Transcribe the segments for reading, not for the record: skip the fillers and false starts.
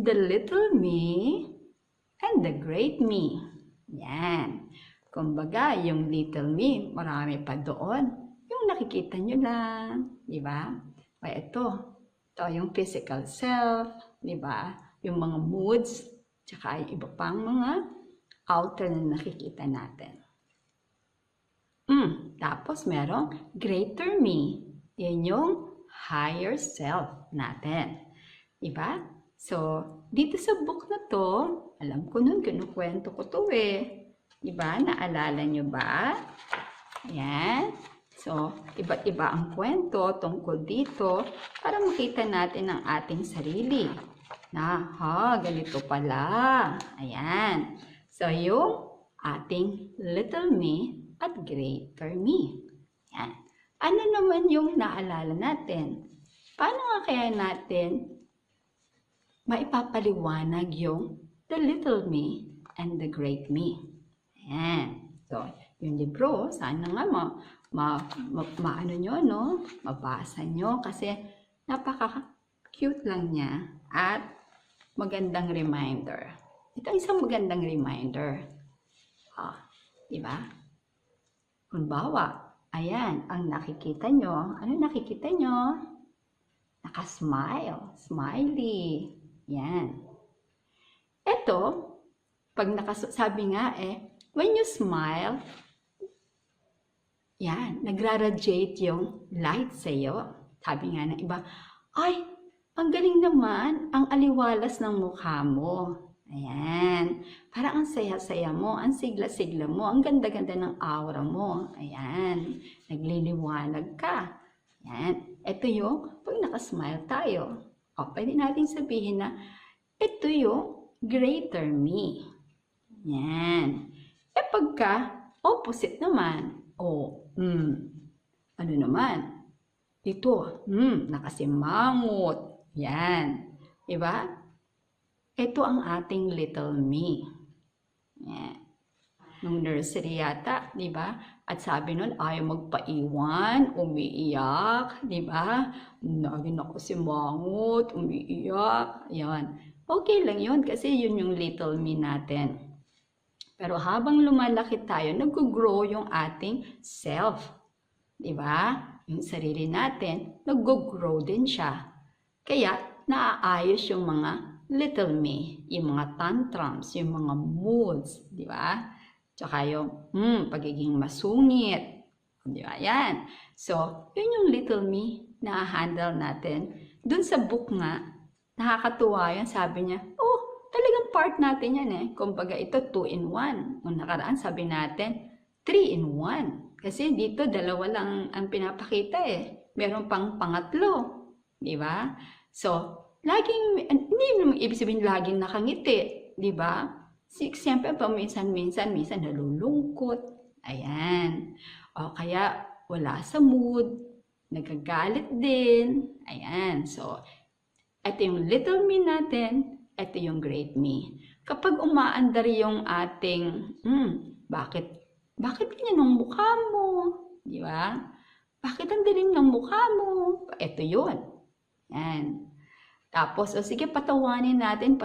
the little me, and the great me. Yan. Kumbaga, yung little me, marami pa doon. Yung nakikita nyo lang, di ba? Ay, ito yung physical self, di ba? Yung mga moods, tsaka yung iba pang mga outer na nakikita natin. Tapos merong greater me. Yan yung higher self natin. Diba? So, dito sa book na to, alam ko nun, kinukwento ko to eh. Diba? Naalala nyo ba? Ayan. So, iba't iba ang kwento tungkol dito para makita natin ang ating sarili. Na, ganito pala. Ayan. So, yung ating little me at greater me. Yan. Ano naman yung naalala natin? Paano nga kaya natin maipapaliwanag yung the little me and the great me? Yan. So, yung libro, sana nga maano nyo, no? Mabasa nyo kasi napaka-cute lang niya at magandang reminder. Ito isang magandang reminder. Diba? Kunbawa, ayan, ang nakikita nyo. Ano nakikita nyo? Naka-smile. Smiley. Yan. Ito, pag sabi nga when you smile, yan, nagra-radiate yung light sa iyo. Sabi nga ng iba, ay, ang galing naman, ang aliwalas ng mukha mo. Ayan. Parang ang saya-saya mo, ang sigla-sigla mo, ang ganda-ganda ng aura mo. Ayan. Nagliliwanag ka. Ayan. Ito yung, pag nakasmile tayo, pwede natin sabihin na, ito yung greater me. Ayan. Pagka opposite naman, ano naman? Ito, nakasimangot. Ayan. Diba? Ito ang ating little me. Yan. Nung nursery yata, di ba? At sabi nun, ayaw magpaiwan, umiiyak, di ba? Lagi nakasimangot, umiiyak. Yan. Okay lang yun kasi yun yung little me natin. Pero habang lumalaki tayo, nag-grow yung ating self. Di ba? Yung sarili natin, nag-grow din siya. Kaya, naaayos yung mga little me, yung mga tantrums, yung mga moods, di ba? Tsaka yung pagiging masungit, di ba? Yan. So, yun yung little me na handle natin. Dun sa book nga, nakakatuwa yan, sabi niya, talagang part natin yan eh. Kumbaga ito 2 in 1. Nung nakaraan sabi natin 3 in 1. Kasi dito dalawa lang ang pinapakita eh. Meron pang pangatlo. Di ba? So, hindi naman ibig sabihin laging nakangiti, di ba? Siyempre, minsan nalulungkot. Ayan. O kaya wala sa mood, nagagalit din. Ayan. So, ito yung little me natin, ito yung great me. Kapag umaandar yung ating, bakit ganyan ang mukha mo? Di ba? Bakit ang dilim ng mukha mo? Ito yun. Yan. Tapos, sige, patawanin natin.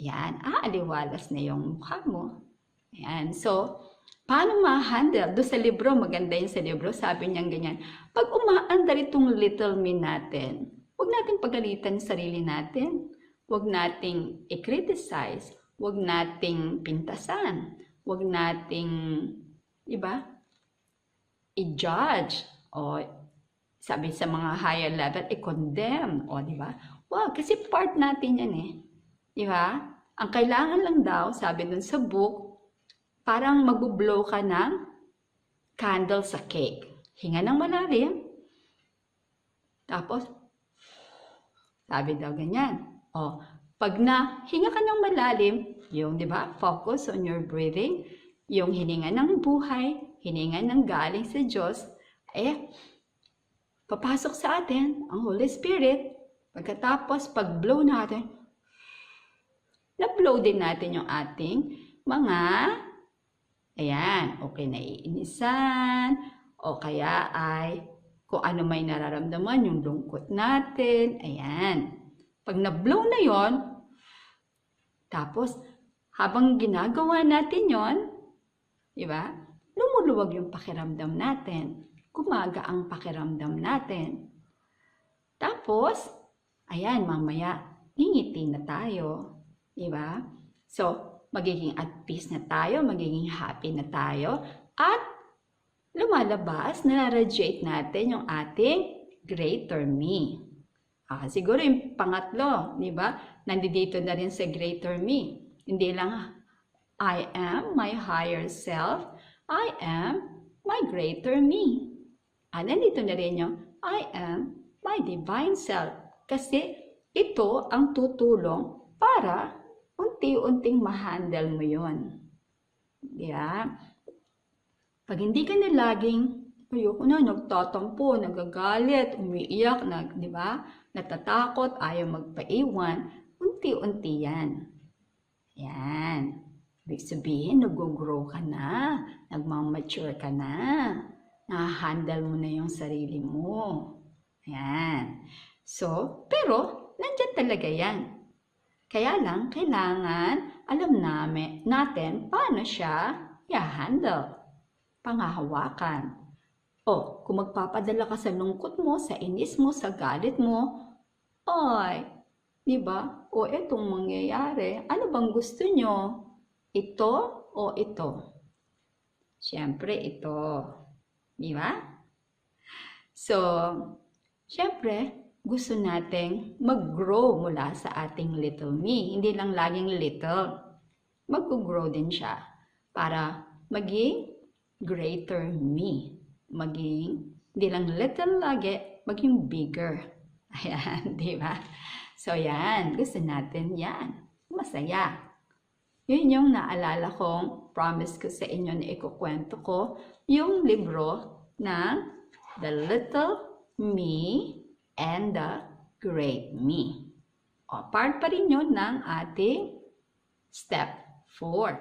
Yan, aliwalas na yung mukha mo. Yan. So, paano ma-handle? Doon sa libro, maganda yun sa libro, sabi niya ganyan, pag umaandar itong little me natin, huwag nating pagalitan yung sarili natin. Huwag nating i-criticize. Huwag nating pintasan. Huwag nating, diba, i-judge. O, sabi sa mga higher level, i-condemn. O, diba? Wow, kasi part natin yan eh. Diba? Ang kailangan lang daw, sabi dun sa book, parang mag-blow ka ng candle sa cake. Hinga ng malalim. Tapos, sabi daw ganyan. O, pag na hinga ka ng malalim, yung, di ba, focus on your breathing, yung hininga ng buhay, hininga ng galing sa Diyos, papasok sa atin ang Holy Spirit. Pagkatapos, pag-blow natin, na-blow din natin yung ating mga, okay, naiinisan, o kaya ay kung ano may nararamdaman, yung lungkot natin, Pag na-blow na yon, tapos habang ginagawa natin yon, di ba? Lumuluwag yung pakiramdam natin. Gumaga ang pakiramdam natin. Tapos, ayan, mamaya, ngingiti na tayo. Di ba? So, magiging at peace na tayo, magiging happy na tayo, at lumalabas, na-radiate natin yung ating greater me. Siguro yung pangatlo, di ba? Nandito na rin sa greater me. Hindi lang, I am my higher self, I am my greater me. Nandito na rin yung, I am my divine self. Kasi ito ang tutulong para unti-unting ma-handle mo yun. Diba? Pag hindi ka na laging, ayoko na, nagtatampo, nagagalit, umiiyak, di ba? Natatakot, ayaw magpaiwan, unti-unti yan. Yan. Ibig sabihin, nag-grow ka na, nagmamature ka na, na-handle mo na yung sarili mo. Yan. So, pero, nandyan talaga yan. Kaya lang, kailangan alam natin paano siya i-handle, pangahawakan. Kung magpapadala ka sa lungkot mo, sa inis mo, sa galit mo, di ba? Itong mangyayari, ano bang gusto nyo? Ito o ito? Siyempre, ito. Di ba? So, siyempre, gusto nating mag-grow mula sa ating little me. Hindi lang laging little. Mag-grow din siya para maging greater me. Hindi lang little lagi, maging bigger. Ayan, di ba? So, yan. Gusto natin yan. Masaya. Yun yung naalala kong promise ko sa inyo na ikukwento ko, yung libro ng The Little Me and the Great Me. Part pa rin yun ng ating step 4.